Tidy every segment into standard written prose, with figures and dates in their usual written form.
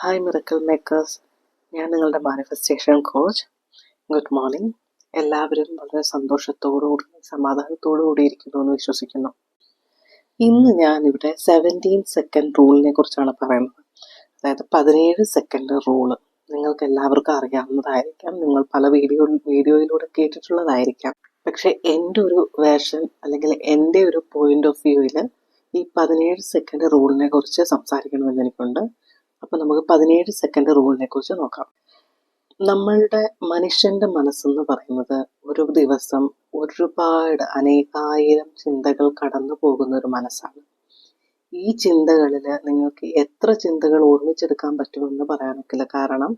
Hi miracle makers, ഞാൻ നിങ്ങളുടെ manifestation coach. Good morning. എല്ലാവരും വളരെ സന്തോഷത്തോടുകൂടി സമാധാനത്തോടുകൂടി ഇരിക്കുന്നു എന്ന് വിശ്വസിക്കുന്നു. ഇന്ന് ഞാനിവിടെ 17 സെക്കൻഡ് റൂളിനെ കുറിച്ചാണ് പറയുന്നത്. അതായത് 17 സെക്കൻഡ് റൂള് നിങ്ങൾക്ക് എല്ലാവർക്കും അറിയാവുന്നതായിരിക്കാം, നിങ്ങൾ പല വീഡിയോയിലൂടെ കേട്ടിട്ടുള്ളതായിരിക്കാം. പക്ഷെ എൻ്റെ ഒരു വേർഷൻ അല്ലെങ്കിൽ എൻ്റെ ഒരു പോയിന്റ് ഓഫ് വ്യൂവിൽ ഈ 17 സെക്കൻഡ് റൂളിനെ കുറിച്ച് സംസാരിക്കണമെന്ന് എനിക്കുണ്ട്. അപ്പോൾ നമുക്ക് 17 സെക്കൻഡ് റൂളിനെ കുറിച്ച് നോക്കാം. നമ്മളുടെ മനുഷ്യന്റെ മനസ്സെന്ന് പറയുന്നത് ഒരു ദിവസം ഒരുപാട് അനേകായിരം ചിന്തകൾ കടന്നു പോകുന്ന ഒരു മനസ്സാണ്. ഈ ചിന്തകളിൽ നിങ്ങൾക്ക് എത്ര ചിന്തകൾ ഓർമ്മിച്ചെടുക്കാൻ പറ്റുമെന്ന് പറയാനൊക്കില്ല. കാരണം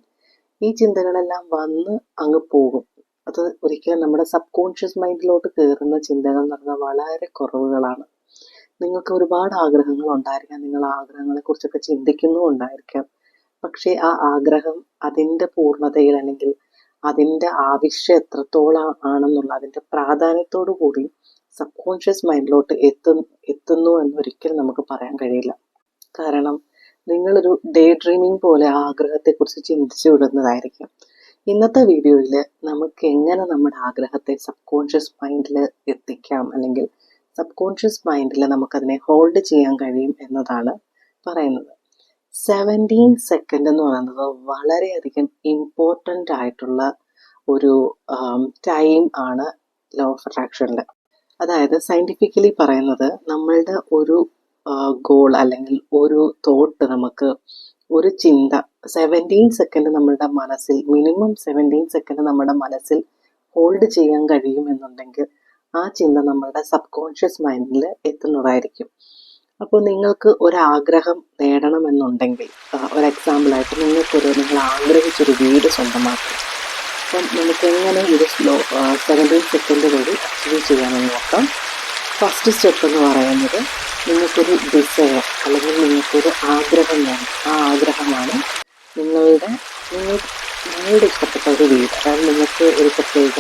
ഈ ചിന്തകളെല്ലാം വന്ന് അങ്ങ് പോകും. അത് ഒരിക്കലും നമ്മുടെ സബ് കോൺഷ്യസ് മൈൻഡിലോട്ട് കയറുന്ന ചിന്തകൾ എന്ന് പറഞ്ഞാൽ വളരെ കുറവുകളാണ്. നിങ്ങൾക്ക് ഒരുപാട് ആഗ്രഹങ്ങൾ ഉണ്ടായിരിക്കാം, നിങ്ങൾ ആഗ്രഹങ്ങളെ കുറിച്ചൊക്കെ ചിന്തിക്കുന്നുണ്ടായിരിക്കാം. പക്ഷെ ആ ആഗ്രഹം അതിൻ്റെ പൂർണ്ണതയിൽ അല്ലെങ്കിൽ അതിൻ്റെ ആവശ്യം എത്രത്തോളം ആണെന്നുള്ള അതിൻ്റെ പ്രാധാന്യത്തോടു കൂടി സബ് കോൺഷ്യസ് മൈൻഡിലോട്ട് എത്തുന്നു എന്നൊരിക്കലും നമുക്ക് പറയാൻ കഴിയില്ല. കാരണം നിങ്ങളൊരു ഡേ ഡ്രീമിംഗ് പോലെ ആ ആഗ്രഹത്തെക്കുറിച്ച് ചിന്തിച്ചു വിടുന്നതായിരിക്കും. ഇന്നത്തെ വീഡിയോയിൽ നമുക്ക് എങ്ങനെ നമ്മുടെ ആഗ്രഹത്തെ സബ് കോൺഷ്യസ് മൈൻഡിൽ എത്തിക്കാം, അല്ലെങ്കിൽ സബ് കോൺഷ്യസ് മൈൻഡിൽ നമുക്കതിനെ ഹോൾഡ് ചെയ്യാൻ കഴിയും എന്നതാണ് പറയുന്നത്. 17 സെക്കൻഡ് എന്ന് പറയുന്നത് വളരെയധികം ഇമ്പോർട്ടൻ്റ് ആയിട്ടുള്ള ഒരു ടൈം ആണ് ലോ ഓഫ് അട്രാക്ഷനിൽ. അതായത് സയൻറ്റിഫിക്കലി പറയുന്നത്, നമ്മളുടെ ഒരു ഗോൾ അല്ലെങ്കിൽ ഒരു തോട്ട്, നമുക്ക് ഒരു ചിന്ത 17 സെക്കൻഡ് നമ്മളുടെ മനസ്സിൽ, മിനിമം 17 സെക്കൻഡ് നമ്മുടെ മനസ്സിൽ ഹോൾഡ് ചെയ്യാൻ കഴിയുമെന്നുണ്ടെങ്കിൽ ആ ചിന്ത നമ്മളുടെ സബ് കോൺഷ്യസ് മൈൻഡിൽ എത്തുന്നതായിരിക്കും. അപ്പോൾ നിങ്ങൾക്ക് ഒരാഗ്രഹം നേടണമെന്നുണ്ടെങ്കിൽ, ഒരു എക്സാമ്പിളായിട്ട് നിങ്ങൾ ആഗ്രഹിച്ചൊരു വീട് സ്വന്തമാക്കും. അപ്പം നമുക്ക് എങ്ങനെ ഇത് 17 സെക്കൻഡ് വഴി അച്ചീവ് ചെയ്യാമെന്ന് നോക്കാം. ഫസ്റ്റ് സ്റ്റെപ്പ് എന്ന് പറയുന്നത്, നിങ്ങൾക്കൊരു ഡിസയർ അല്ലെങ്കിൽ നിങ്ങൾക്കൊരു ആഗ്രഹം വേണം. ആ ആഗ്രഹമാണ് നിങ്ങളുടെ ഇഷ്ടപ്പെട്ട ഒരു വീട്. അതായത് നിങ്ങൾക്ക് ഒരു പ്രത്യേക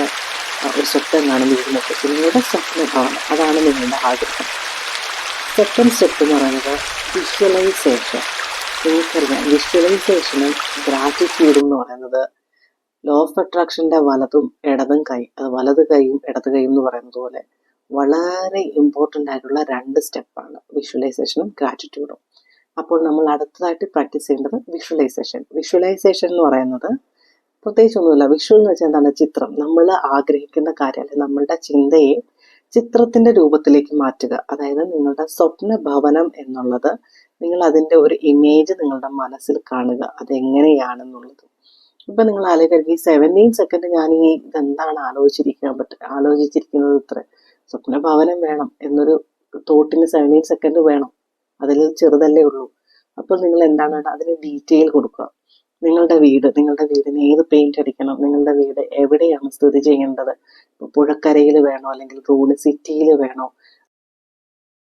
ഒരു സ്വപ്നം കാണും വീടിനെ കുറിച്ച്, നിങ്ങളുടെ സ്വപ്നഭാവന, അതാണ് നിങ്ങളുടെ ആഗ്രഹം. സെക്കൻഡ് സ്റ്റെപ്പ് എന്ന് പറയുന്നത് വിഷ്വലൈസേഷൻ. നിങ്ങൾക്കറിയാം, വിഷ്വലൈസേഷനും ഗ്രാറ്റിറ്റ്യൂഡും എന്ന് പറയുന്നത് ലോ ഓഫ് അട്രാക്ഷൻ്റെ വലതും ഇടതും കൈ, അത് വലത് കൈയും ഇടത് കൈയും എന്ന് പറയുന്നത് പോലെ വളരെ ഇമ്പോർട്ടൻ്റ് ആയിട്ടുള്ള 2 സ്റ്റെപ്പാണ് വിഷ്വലൈസേഷനും ഗ്രാറ്റിറ്റ്യൂഡും. അപ്പോൾ നമ്മൾ അടുത്തതായിട്ട് പ്രാക്ടീസ് ചെയ്യേണ്ടത് വിഷ്വലൈസേഷൻ. വിഷ്വലൈസേഷൻ എന്ന് പറയുന്നത് പ്രത്യേകിച്ചൊന്നുമില്ല. വിഷ്വൽ എന്ന് വെച്ചാൽ എന്താണ്? ചിത്രം. നമ്മൾ ആഗ്രഹിക്കുന്ന കാര്യം അല്ലെങ്കിൽ നമ്മളുടെ ചിന്തയെ ചിത്രത്തിന്റെ രൂപത്തിലേക്ക് മാറ്റുക. അതായത് നിങ്ങളുടെ സ്വപ്ന ഭവനം എന്നുള്ളത്, നിങ്ങൾ അതിൻ്റെ ഒരു ഇമേജ് നിങ്ങളുടെ മനസ്സിൽ കാണുക, അതെങ്ങനെയാണെന്നുള്ളത്. ഇപ്പം നിങ്ങൾ ആലോചിക്കുക, ഈ 17 സെക്കൻഡ് ഞാൻ ഈ ഇതെന്താണ് ആലോചിച്ചിരിക്കുന്നത്, ഇത്ര സ്വപ്ന ഭവനം വേണം എന്നൊരു തോട്ടിന് 17 സെക്കൻഡ് വേണം, അതിൽ ചെറുതല്ലേ ഉള്ളൂ. അപ്പോൾ നിങ്ങൾ എന്താണ് അതിന് ഡീറ്റെയിൽ കൊടുക്കുക. നിങ്ങളുടെ വീടിന് ഏത് പെയിന്റ് അടിക്കണം, നിങ്ങളുടെ വീട് എവിടെയാണ് സ്ഥിതി ചെയ്യേണ്ടത്, പുഴക്കരയിൽ വേണോ അല്ലെങ്കിൽ റോഡ് സിറ്റിയിൽ വേണോ,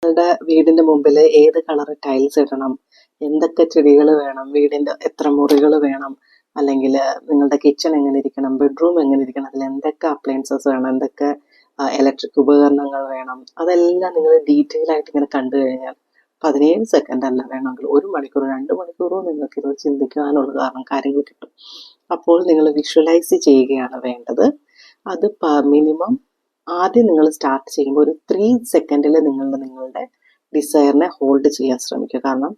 നിങ്ങളുടെ വീടിന്റെ മുമ്പിൽ ഏത് കളർ ടൈൽസ് ഇടണം, എന്തൊക്കെ ചെടികൾ വേണം, വീടിന്റെ എത്ര മുറികൾ വേണം, അല്ലെങ്കിൽ നിങ്ങളുടെ കിച്ചൺ എങ്ങനെ ഇരിക്കണം, ബെഡ്റൂം എങ്ങനെ ഇരിക്കണം, അതിൽ എന്തൊക്കെ അപ്ലയൻസസ് വേണം, എന്തൊക്കെ ഇലക്ട്രിക് ഉപകരണങ്ങൾ വേണം, അതെല്ലാം നിങ്ങൾ ഡീറ്റെയിൽ ആയിട്ട് ഇങ്ങനെ കണ്ടു കഴിഞ്ഞാൽ 17 സെക്കൻഡ് അല്ല, വേണമെങ്കിൽ 1 മണിക്കൂർ 2 മണിക്കൂറോ നിങ്ങൾക്ക് ഇത് ചിന്തിക്കാനുള്ള കാര്യങ്ങൾ കിട്ടും. അപ്പോൾ നിങ്ങൾ വിഷ്വലൈസ് ചെയ്യുകയാണ് വേണ്ടത്. അത് മിനിമം ആദ്യം നിങ്ങൾ സ്റ്റാർട്ട് ചെയ്യുമ്പോൾ ഒരു 3 സെക്കൻഡിൽ നിങ്ങളുടെ ഡിസയറിനെ ഹോൾഡ് ചെയ്യാൻ ശ്രമിക്കുക. കാരണം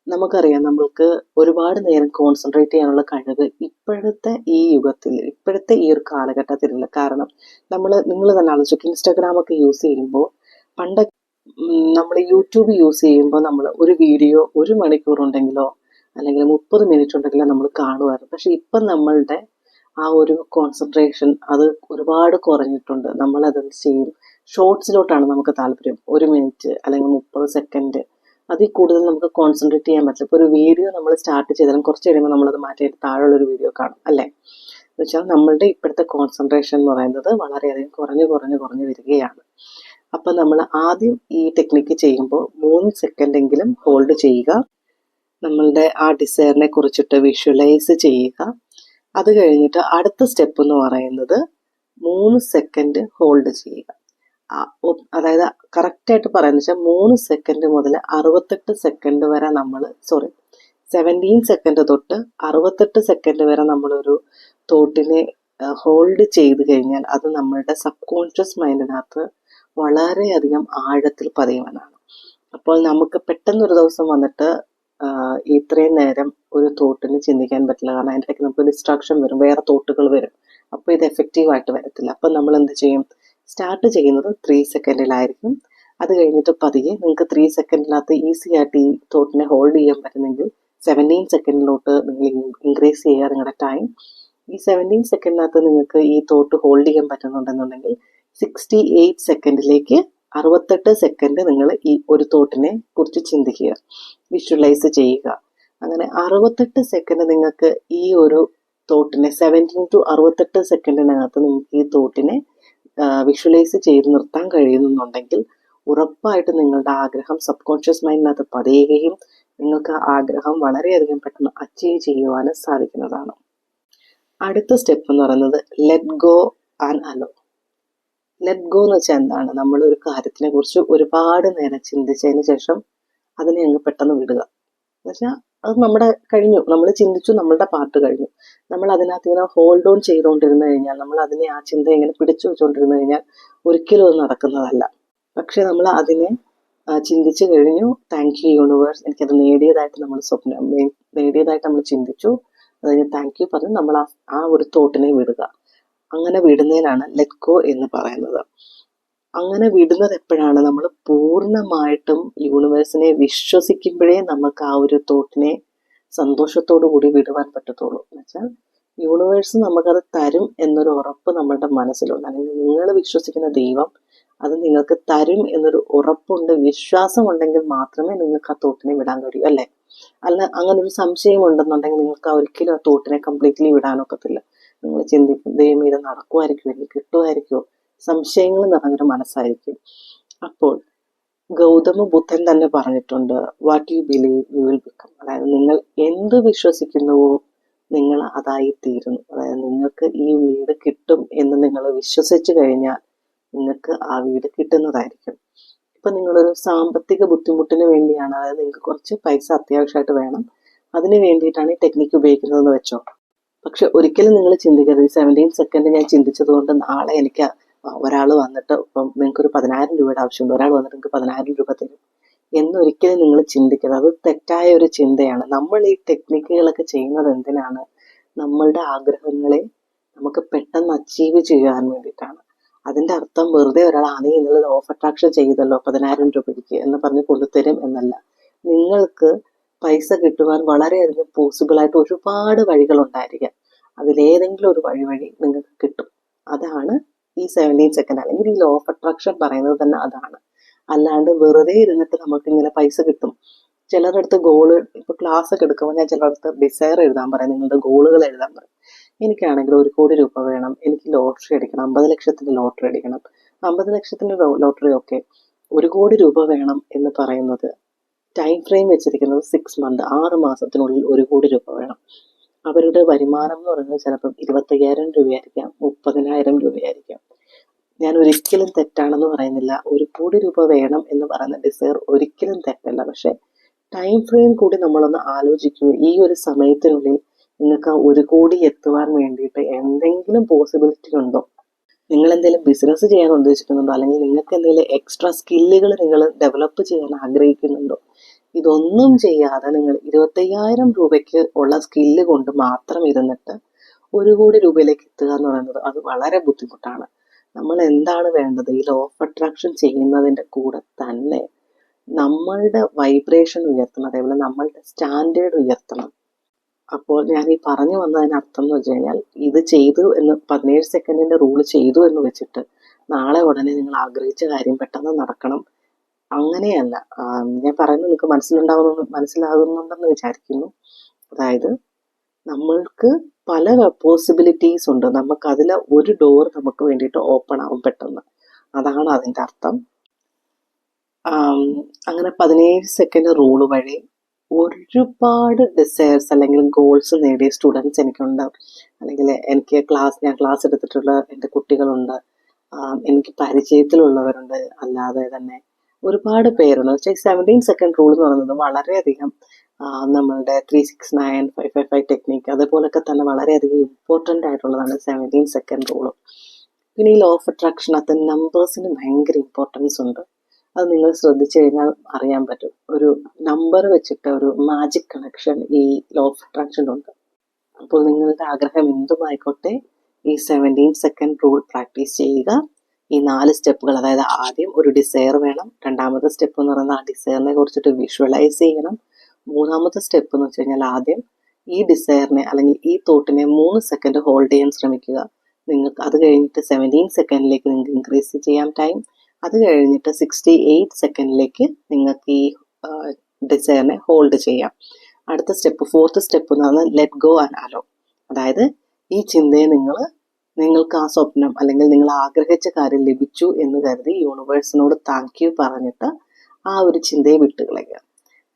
നമുക്കറിയാം, നമ്മൾക്ക് ഒരുപാട് നേരം കോൺസെൻട്രേറ്റ് ചെയ്യാനുള്ള കഴിവ് ഇപ്പോഴത്തെ ഈ യുഗത്തിൽ, ഇപ്പോഴത്തെ ഈ ഒരു കാലഘട്ടത്തിലില്ല. കാരണം നിങ്ങൾ തന്നെ ആലോചിച്ചു, ഇൻസ്റ്റാഗ്രാമൊക്കെ യൂസ് ചെയ്യുമ്പോൾ, പണ്ട് നമ്മൾ യൂട്യൂബ് യൂസ് ചെയ്യുമ്പോൾ നമ്മൾ ഒരു വീഡിയോ 1 മണിക്കൂർ ഉണ്ടെങ്കിലോ അല്ലെങ്കിൽ 30 മിനിറ്റ് ഉണ്ടെങ്കിലോ നമ്മൾ കാണുമായിരുന്നു. പക്ഷെ ഇപ്പം നമ്മളുടെ ആ ഒരു കോൺസെൻട്രേഷൻ അത് ഒരുപാട് കുറഞ്ഞിട്ടുണ്ട്. നമ്മളത് ചെയ്യും, ഷോർട്സിലോട്ടാണ് നമുക്ക് താല്പര്യം. 1 മിനിറ്റ് അല്ലെങ്കിൽ 30 സെക്കൻഡ്, അതിൽ കൂടുതൽ നമുക്ക് കോൺസെൻട്രേറ്റ് ചെയ്യാൻ പറ്റില്ല. ഇപ്പോൾ ഒരു വീഡിയോ നമ്മൾ സ്റ്റാർട്ട് ചെയ്താലും കുറച്ച് കഴിയുമ്പോൾ നമ്മളത് മാറ്റിയിട്ട് താഴെയുള്ളൊരു വീഡിയോ കാണും, അല്ലേ? എന്ന് വെച്ചാൽ നമ്മളുടെ ഇപ്പോഴത്തെ കോൺസെൻട്രേഷൻ എന്ന് പറയുന്നത് വളരെയധികം കുറഞ്ഞു വരികയാണ്. അപ്പം നമ്മൾ ആദ്യം ഈ ടെക്നിക്ക് ചെയ്യുമ്പോൾ 3 സെക്കൻഡെങ്കിലും ഹോൾഡ് ചെയ്യുക. നമ്മളുടെ ആ ഡിസയറിനെ കുറിച്ചിട്ട് വിഷ്വലൈസ് ചെയ്യുക. അത് കഴിഞ്ഞിട്ട് അടുത്ത സ്റ്റെപ്പ് എന്ന് പറയുന്നത് 3 സെക്കൻഡ് ഹോൾഡ് ചെയ്യുക. അതായത് കറക്റ്റായിട്ട് പറയുന്നത് വെച്ചാൽ 3 സെക്കൻഡ് മുതൽ 68 സെക്കൻഡ് വരെ 17 സെക്കൻഡ് തൊട്ട് 68 സെക്കൻഡ് വരെ നമ്മളൊരു തോട്ടിനെ ഹോൾഡ് ചെയ്ത് കഴിഞ്ഞാൽ അത് നമ്മളുടെ സബ് കോൺഷ്യസ് മൈൻഡിനകത്ത് വളരെയധികം ആഴത്തിൽ പതിയുവാനാണ്. അപ്പോൾ നമുക്ക് പെട്ടെന്നൊരു ദിവസം വന്നിട്ട് ഇത്രയും നേരം ഒരു തോട്ടിന് ചിന്തിക്കാൻ പറ്റില്ല. കാരണം അതിൻ്റെ ഇടയ്ക്ക് നമുക്ക് ഡിസ്ട്രാക്ഷൻ വരും, വേറെ തോട്ടുകൾ വരും. അപ്പോൾ ഇത് എഫക്റ്റീവായിട്ട് വരത്തില്ല. അപ്പം നമ്മൾ എന്ത് ചെയ്യും? സ്റ്റാർട്ട് ചെയ്യുന്നത് 3 സെക്കൻഡിലായിരിക്കും. അത് കഴിഞ്ഞിട്ട് പതിയെ നിങ്ങൾക്ക് 3 സെക്കൻഡിനകത്ത് ഈസി ആയിട്ട് ഈ തോട്ടിനെ ഹോൾഡ് ചെയ്യാൻ പറ്റുന്നെങ്കിൽ 17 സെക്കൻഡിലോട്ട് നിങ്ങൾ ഇൻക്രീസ് ചെയ്യുക നിങ്ങളുടെ ടൈം. ഈ 17 സെക്കൻഡിനകത്ത് നിങ്ങൾക്ക് ഈ തോട്ട് ഹോൾഡ് ചെയ്യാൻ പറ്റുന്നുണ്ടെന്നുണ്ടെങ്കിൽ 68 സെക്കൻഡിലേക്ക് 68 സെക്കൻഡ് നിങ്ങൾ ഈ ഒരു തോട്ടിനെ കുറിച്ച് ചിന്തിക്കുക, വിഷ്വലൈസ് ചെയ്യുക. അങ്ങനെ 68 സെക്കൻഡ് നിങ്ങൾക്ക് ഈ ഒരു തോട്ടിനെ 17 to 68 സെക്കൻഡിനകത്ത് നിങ്ങൾക്ക് ഈ തോട്ടിനെ വിഷ്വലൈസ് ചെയ്ത് നിർത്താൻ കഴിയുന്നുണ്ടെങ്കിൽ ഉറപ്പായിട്ട് നിങ്ങളുടെ ആഗ്രഹം സബ് കോൺഷ്യസ് മൈൻഡിനകത്ത് പതിയുകയും നിങ്ങൾക്ക് ആഗ്രഹം വളരെയധികം പെട്ടെന്ന് അച്ചീവ് ചെയ്യുവാനും സാധിക്കുന്നതാണ്. അടുത്ത സ്റ്റെപ്പ് എന്ന് പറയുന്നത് let go and hello. Let go എന്ന് വെച്ചാൽ എന്താണ്? നമ്മളൊരു കാര്യത്തിനെ കുറിച്ച് ഒരുപാട് നേരം ചിന്തിച്ചതിന് ശേഷം അതിനെ അങ്ങ് പെട്ടെന്ന് വിടുക. എന്നുവെച്ചാൽ അത് നമ്മുടെ കഴിഞ്ഞു, നമ്മൾ ചിന്തിച്ചു, നമ്മളുടെ പാർട്ട് കഴിഞ്ഞു. നമ്മൾ അതിനകത്ത് ഇങ്ങനെ ഹോൾഡ് ഓൺ ചെയ്തുകൊണ്ടിരുന്നു കഴിഞ്ഞാൽ, നമ്മൾ അതിനെ ആ ചിന്ത ഇങ്ങനെ പിടിച്ചു വെച്ചുകൊണ്ടിരുന്നു കഴിഞ്ഞാൽ ഒരിക്കലും അത് നടക്കുന്നതല്ല. പക്ഷെ നമ്മൾ അതിനെ ചിന്തിച്ചു കഴിഞ്ഞു, താങ്ക് യു യൂണിവേഴ്സ്, എനിക്കത് നേടിയതായിട്ട് നമ്മൾ നേടിയതായിട്ട് നമ്മൾ ചിന്തിച്ചു, അതിന് താങ്ക് യു പറഞ്ഞ് നമ്മൾ ആ ഒരു തോട്ടിനെ വിടുക. അങ്ങനെ വിടുന്നതിനാണ് ലെറ്റ് ഗോ എന്ന് പറയുന്നത്. അങ്ങനെ വിടുന്നത് എപ്പോഴാണ്? നമ്മൾ പൂർണ്ണമായിട്ടും യൂണിവേഴ്സിനെ വിശ്വസിക്കുമ്പോഴേ നമുക്ക് ആ ഒരു തോട്ടിനെ സന്തോഷത്തോടു കൂടി വിടുവാൻ പറ്റത്തുള്ളൂ. എന്നുവെച്ചാൽ യൂണിവേഴ്സ് നമുക്കത് തരും എന്നൊരു ഉറപ്പ് നമ്മളുടെ മനസ്സിലുണ്ട്. അല്ലെങ്കിൽ നിങ്ങൾ വിശ്വസിക്കുന്ന ദൈവം അത് നിങ്ങൾക്ക് തരും എന്നൊരു ഉറപ്പുണ്ട്, വിശ്വാസം ഉണ്ടെങ്കിൽ മാത്രമേ നിങ്ങൾക്ക് ആ തോട്ടിനെ വിടാൻ കഴിയൂ, അല്ലേ? അല്ല, അങ്ങനെ ഒരു സംശയം ഉണ്ടെന്നുണ്ടെങ്കിൽ നിങ്ങൾക്ക് ഒരിക്കലും ആ തോട്ടിനെ കംപ്ലീറ്റ്ലി വിടാനൊക്കത്തില്ല. നിങ്ങൾ ചിന്തിക്കും, ദൈവം ഇത് നടക്കുമായിരിക്കും, എനിക്ക് കിട്ടുമായിരിക്കുമോ? സംശയങ്ങൾ നിറഞ്ഞൊരു മനസ്സായിരിക്കും. അപ്പോൾ ഗൗതമ ബുദ്ധൻ തന്നെ പറഞ്ഞിട്ടുണ്ട്, what you believe you will become. അതായത് നിങ്ങൾ എന്ത് വിശ്വസിക്കുന്നുവോ നിങ്ങൾ അതായി തീരുന്നു. അതായത് നിങ്ങൾക്ക് ഈ വീട് കിട്ടും എന്ന് നിങ്ങൾ വിശ്വസിച്ചു കഴിഞ്ഞാൽ നിങ്ങൾക്ക് ആ വീട് കിട്ടുന്നതായിരിക്കും. ഇപ്പൊ നിങ്ങളൊരു സാമ്പത്തിക ബുദ്ധിമുട്ടിന് വേണ്ടിയാണ്, അതായത് നിങ്ങൾക്ക് കുറച്ച് പൈസ അത്യാവശ്യമായിട്ട് വേണം, അതിന് വേണ്ടിയിട്ടാണ് ഈ ടെക്നിക്ക് ഉപയോഗിക്കുന്നതെന്ന് വെച്ചോ. പക്ഷെ ഒരിക്കലും നിങ്ങൾ ചിന്തിക്കരുത്, 17 സെക്കൻഡ് ഞാൻ ചിന്തിച്ചത് കൊണ്ട് നാളെ എനിക്ക് ഒരാൾ വന്നിട്ട് ഇപ്പം നിങ്ങൾക്കൊരു 10,000 രൂപയുടെ ആവശ്യമുണ്ട്, ഒരാൾ വന്നിട്ട് നിങ്ങൾക്ക് 10,000 രൂപ തരും എന്നൊരിക്കലും നിങ്ങൾ ചിന്തിക്കരുത്. അത് തെറ്റായ ഒരു ചിന്തയാണ്. നമ്മൾ ഈ ടെക്നിക്കുകളൊക്കെ ചെയ്യുന്നത് എന്തിനാണ്? നമ്മളുടെ ആഗ്രഹങ്ങളെ നമുക്ക് പെട്ടെന്ന് അച്ചീവ് ചെയ്യാൻ വേണ്ടിയിട്ടാണ്. അതിൻ്റെ അർത്ഥം വെറുതെ ഒരാൾ നീ ഇന്നലെ ലോ ഓഫ് അട്രാക്ഷൻ ചെയ്തല്ലോ 10,000 രൂപയ്ക്ക് എന്ന് പറഞ്ഞ് കൊണ്ടുതരും എന്നല്ല. നിങ്ങൾക്ക് പൈസ കിട്ടുവാൻ വളരെയധികം പോസിബിളായിട്ട് ഒരുപാട് വഴികളുണ്ടായിരിക്കാം. അതിലേതെങ്കിലും ഒരു വഴി നിങ്ങൾക്ക് കിട്ടും. അതാണ് ഈ 17 സെക്കൻഡ് അല്ലെങ്കിൽ ഈ ലോ ഓഫ് അട്രാക്ഷൻ പറയുന്നത് തന്നെ അതാണ്. അല്ലാണ്ട് വെറുതെ ഇരുന്നിട്ട് നമുക്ക് ഇങ്ങനെ പൈസ കിട്ടും. ചിലരുടെ അടുത്ത് ഗോള്, ഇപ്പൊ ക്ലാസ് ഒക്കെ എടുക്കുമ്പോൾ ഞാൻ ചിലരുടെ അടുത്ത് ഡിസയർ എഴുതാൻ പറയും, നിങ്ങളുടെ ഗോളുകൾ എഴുതാൻ പറയും. എനിക്കാണെങ്കിൽ 1 കോടി രൂപ വേണം, എനിക്ക് ലോട്ടറി അടിക്കണം, 50 ലക്ഷത്തിന്റെ ലോട്ടറി അടിക്കണം. 50 ലക്ഷത്തിന്റെ ലോട്ടറി ഓക്കെ, 1 കോടി രൂപ വേണം എന്ന് പറയുന്നത് ടൈം ഫ്രെയിം വെച്ചിരിക്കുന്നത് 6 മന്ത്, 6 മാസത്തിനുള്ളിൽ 1 കോടി രൂപ വേണം. അവരുടെ വരുമാനം എന്ന് പറയുന്നത് ചിലപ്പം 25,000 രൂപയായിരിക്കാം, 30,000 രൂപയായിരിക്കാം. ഞാൻ ഒരിക്കലും തെറ്റാണെന്ന് പറയുന്നില്ല. 1 കോടി രൂപ വേണം എന്ന് പറയുന്ന ഡിസയർ ഒരിക്കലും തെറ്റല്ല. പക്ഷെ ടൈം ഫ്രെയിം കൂടി നമ്മളൊന്ന് ആലോചിക്കുക. ഈ ഒരു സമയത്തിനുള്ളിൽ നിങ്ങൾക്ക് 1 കോടി എത്തുവാൻ വേണ്ടിയിട്ട് എന്തെങ്കിലും പോസിബിലിറ്റി ഉണ്ടോ? നിങ്ങൾ എന്തെങ്കിലും ബിസിനസ് ചെയ്യാൻ ഉദ്ദേശിക്കുന്നുണ്ടോ? അല്ലെങ്കിൽ നിങ്ങൾക്ക് എന്തെങ്കിലും എക്സ്ട്രാ സ്കില്ലുകൾ നിങ്ങൾ ഡെവലപ്പ് ചെയ്യാൻ ആഗ്രഹിക്കുന്നുണ്ടോ? ഇതൊന്നും ചെയ്യാതെ നിങ്ങൾ 25,000 രൂപയ്ക്ക് ഉള്ള സ്കില്ല് കൊണ്ട് മാത്രം ഇരുന്നിട്ട് 1 കോടി രൂപയിലേക്ക് എത്തുക എന്ന് പറയുന്നത് അത് വളരെ ബുദ്ധിമുട്ടാണ്. നമ്മൾ എന്താണ് വേണ്ടത്? ഈ ലോ ഓഫ് അട്രാക്ഷൻ ചെയ്യുന്നതിൻ്റെ കൂടെ തന്നെ നമ്മളുടെ വൈബ്രേഷൻ ഉയർത്തണം, അതേപോലെ നമ്മളുടെ സ്റ്റാൻഡേർഡ് ഉയർത്തണം. അപ്പോൾ ഞാൻ ഈ പറഞ്ഞു വന്നതിന് അർത്ഥം എന്ന് വെച്ച് കഴിഞ്ഞാൽ, ഇത് ചെയ്തു എന്ന് 17 സെക്കൻഡിന്റെ റൂള് ചെയ്തു എന്ന് വെച്ചിട്ട് നാളെ ഉടനെ നിങ്ങൾ ആഗ്രഹിച്ച കാര്യം പെട്ടെന്ന് നടക്കണം, അങ്ങനെയല്ല. ഞാൻ പറയുന്നത് നിങ്ങൾക്ക് മനസ്സിലാകുന്നുണ്ടെന്ന് വിചാരിക്കുന്നു. അതായത് നമ്മൾക്ക് പല പോസിബിലിറ്റീസ് ഉണ്ട്, നമുക്ക് അതിൽ ഒരു ഡോർ നമുക്ക് വേണ്ടിയിട്ട് ഓപ്പൺ ആവും പെട്ടെന്ന്, അതാണ് അതിൻ്റെ അർത്ഥം. അങ്ങനെ 17 സെക്കൻഡ് റൂള് വഴി ഒരുപാട് ഡിസയേഴ്സ് അല്ലെങ്കിൽ ഗോൾസ് നേടിയ സ്റ്റുഡൻസ് എനിക്കുണ്ട്. അല്ലെങ്കിൽ ഞാൻ ക്ലാസ് എടുത്തിട്ടുള്ള എൻ്റെ കുട്ടികളുണ്ട്, എനിക്ക് പരിചയത്തിലുള്ളവരുണ്ട്, അല്ലാതെ തന്നെ ഒരുപാട് പേരുണ്ട്. വെച്ചാൽ 17 സെക്കൻഡ് റൂൾ എന്ന് പറയുന്നത് വളരെയധികം നമ്മളുടെ 369, 555 ടെക്നിക്ക് അതുപോലൊക്കെ തന്നെ വളരെയധികം ഇമ്പോർട്ടൻ്റ് ആയിട്ടുള്ളതാണ് 17 സെക്കൻഡ് റൂള്. പിന്നെ ഈ ലോ ഓഫ് അട്രാക്ഷൻ അത് നമ്പേഴ്സിന് ഭയങ്കര ഇമ്പോർട്ടൻസ് ഉണ്ട്. അത് നിങ്ങൾ ശ്രദ്ധിച്ചു കഴിഞ്ഞാൽ അറിയാൻ പറ്റും. ഒരു നമ്പർ വെച്ചിട്ട് ഒരു മാജിക് കണക്ഷൻ ഈ ലോ ഓഫ് അട്രാക്ഷനുണ്ട്. അപ്പോൾ നിങ്ങളുടെ ആഗ്രഹം എന്തുമായിക്കോട്ടെ, ഈ 17 സെക്കൻഡ് റൂൾ പ്രാക്ടീസ് ചെയ്യുക. ഈ 4 സ്റ്റെപ്പുകൾ, അതായത് ആദ്യം ഒരു ഡിസയർ വേണം. രണ്ടാമത്തെ സ്റ്റെപ്പ് എന്ന് പറയുന്നത് ആ ഡിസയറിനെ കുറിച്ചിട്ട് വിഷ്വലൈസ് ചെയ്യണം. മൂന്നാമത്തെ സ്റ്റെപ്പ് എന്ന് വെച്ച് കഴിഞ്ഞാൽ ആദ്യം ഈ ഡിസയറിനെ അല്ലെങ്കിൽ ഈ തോട്ടിനെ 3 സെക്കൻഡ് ഹോൾഡ് ചെയ്യാൻ ശ്രമിക്കുക. നിങ്ങൾക്ക് അത് കഴിഞ്ഞിട്ട് 17 സെക്കൻഡിലേക്ക് നിങ്ങൾക്ക് ഇൻക്രീസ് ചെയ്യാം ടൈം. അത് കഴിഞ്ഞിട്ട് 68 സെക്കൻഡിലേക്ക് നിങ്ങൾക്ക് ഈ ഡിസയറിനെ ഹോൾഡ് ചെയ്യാം. അടുത്ത സ്റ്റെപ്പ്, ഫോർത്ത് സ്റ്റെപ്പ് എന്ന് പറഞ്ഞാൽ ലെറ്റ് ഗോ ആൻഡ് അലോ. അതായത് ഈ ചിന്തയെ നിങ്ങൾക്ക് ആ സ്വപ്നം അല്ലെങ്കിൽ നിങ്ങൾ ആഗ്രഹിച്ച കാര്യം ലഭിച്ചു എന്ന് കരുതി യൂണിവേഴ്സിനോട് താങ്ക് യു പറഞ്ഞിട്ട് ആ ഒരു ചിന്തയെ വിട്ടുകളയുക.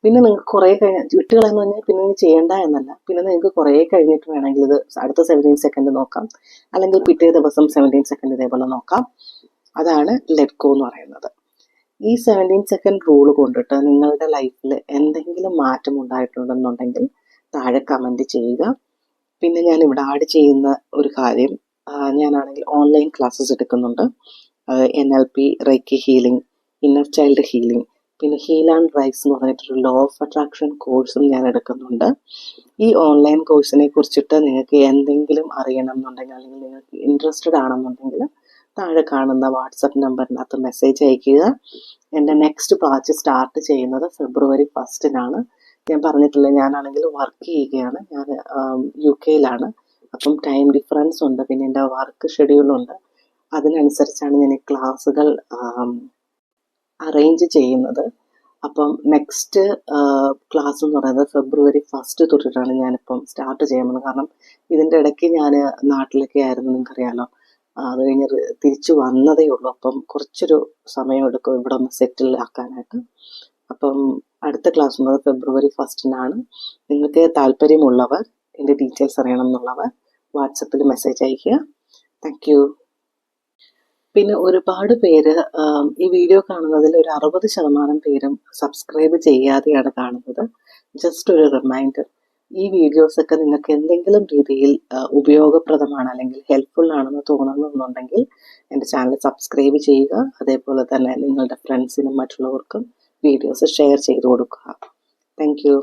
പിന്നെ നിങ്ങൾക്ക് കുറേ വിട്ടുകളയെന്ന് പറഞ്ഞാൽ പിന്നെ നിങ്ങൾ ചെയ്യേണ്ട എന്നല്ല, പിന്നെ നിങ്ങൾക്ക് കുറേ കഴിഞ്ഞിട്ട് വേണമെങ്കിൽ ഇത് അടുത്ത 17 സെക്കൻഡ് നോക്കാം, അല്ലെങ്കിൽ പിറ്റേ ദിവസം 17 സെക്കൻഡ് ഇതേപോലെ നോക്കാം. അതാണ് ലെറ്റ് ഗോ എന്ന് പറയുന്നത്. ഈ 17 സെക്കൻഡ് റൂൾ കൊണ്ടിട്ട് നിങ്ങളുടെ ലൈഫിൽ എന്തെങ്കിലും മാറ്റം ഉണ്ടായിട്ടുണ്ടെന്നുണ്ടെങ്കിൽ താഴെ കമൻറ്റ് ചെയ്യുക. പിന്നെ ഞാൻ ഇവിടെ ആഡ് ചെയ്യുന്ന ഒരു കാര്യം, ഞാനാണെങ്കിൽ ഓൺലൈൻ ക്ലാസ്സസ് എടുക്കുന്നുണ്ട്. NLP, reiki healing, inner child healing, പിന്നെ ഹീൽ ആൻഡ് റൈസ് എന്ന് പറഞ്ഞിട്ടൊരു ലോ ഓഫ് അട്രാക്ഷൻ കോഴ്സും ഞാൻ എടുക്കുന്നുണ്ട്. ഈ ഓൺലൈൻ കോഴ്സിനെ കുറിച്ചിട്ട് നിങ്ങൾക്ക് എന്തെങ്കിലും അറിയണം എന്നുണ്ടെങ്കിൽ അല്ലെങ്കിൽ നിങ്ങൾക്ക് ഇൻട്രസ്റ്റഡ് ആണെന്നുണ്ടെങ്കിൽ താഴെ കാണുന്ന വാട്സപ്പ് നമ്പറിനകത്ത് മെസ്സേജ് അയയ്ക്കുക. എൻ്റെ നെക്സ്റ്റ് ബാച്ച് സ്റ്റാർട്ട് ചെയ്യുന്നത് ഫെബ്രുവരി 1 ഞാൻ പറഞ്ഞിട്ടില്ല, ഞാനാണെങ്കിൽ വർക്ക് ചെയ്യുകയാണ്. ഞാൻ UK-യിലാണ്. അപ്പം ടൈം ഡിഫറൻസ് ഉണ്ട്, പിന്നെ എൻ്റെ വർക്ക് ഷെഡ്യൂളുണ്ട്. അതിനനുസരിച്ചാണ് ഞാൻ ഈ ക്ലാസ്സുകൾ അറേഞ്ച് ചെയ്യുന്നത്. അപ്പം നെക്സ്റ്റ് ക്ലാസ് എന്ന് പറയുന്നത് ഫെബ്രുവരി 1 തൊട്ടിട്ടാണ് ഞാനിപ്പം സ്റ്റാർട്ട് ചെയ്യാൻ പോകുന്നത്. കാരണം ഇതിൻ്റെ ഇടയ്ക്ക് ഞാൻ നാട്ടിലൊക്കെ ആയിരുന്നു, നിങ്ങൾക്കറിയാമല്ലോ. അത് കഴിഞ്ഞ് തിരിച്ചു വന്നതേ ഉള്ളൂ. അപ്പം കുറച്ചൊരു സമയമെടുക്കും ഇവിടെ ഒന്ന് സെറ്റിൽ ആക്കാനായിട്ട്. അപ്പം അടുത്ത ക്ലാസ് എന്നത് ഫെബ്രുവരി 1 നിങ്ങൾക്ക് താല്പര്യമുള്ളവർ, എൻ്റെ ഡീറ്റെയിൽസ് അറിയണം എന്നുള്ളവർ വാട്സപ്പിൽ മെസ്സേജ് അയയ്ക്കുക. Thank you. പിന്നെ ഒരുപാട് പേര് ഈ വീഡിയോ കാണുന്നതിൽ ഒരു 60% പേരും സബ്സ്ക്രൈബ് ചെയ്യാതെയാണ് കാണുന്നത്. ജസ്റ്റ് ഒരു റിമൈൻഡർ, ഈ വീഡിയോസൊക്കെ നിങ്ങൾക്ക് എന്തെങ്കിലും രീതിയിൽ ഉപയോഗപ്രദമാണ് അല്ലെങ്കിൽ ഹെൽപ്ഫുൾ ആണെന്ന് തോന്നുന്നുണ്ടെങ്കിൽ എൻ്റെ ചാനൽ സബ്സ്ക്രൈബ് ചെയ്യുക. അതേപോലെ തന്നെ നിങ്ങളുടെ ഫ്രണ്ട്സിനും മറ്റുള്ളവർക്കും വീഡിയോസ് ഷെയർ ചെയ്ത് കൊടുക്കുക. Thank you.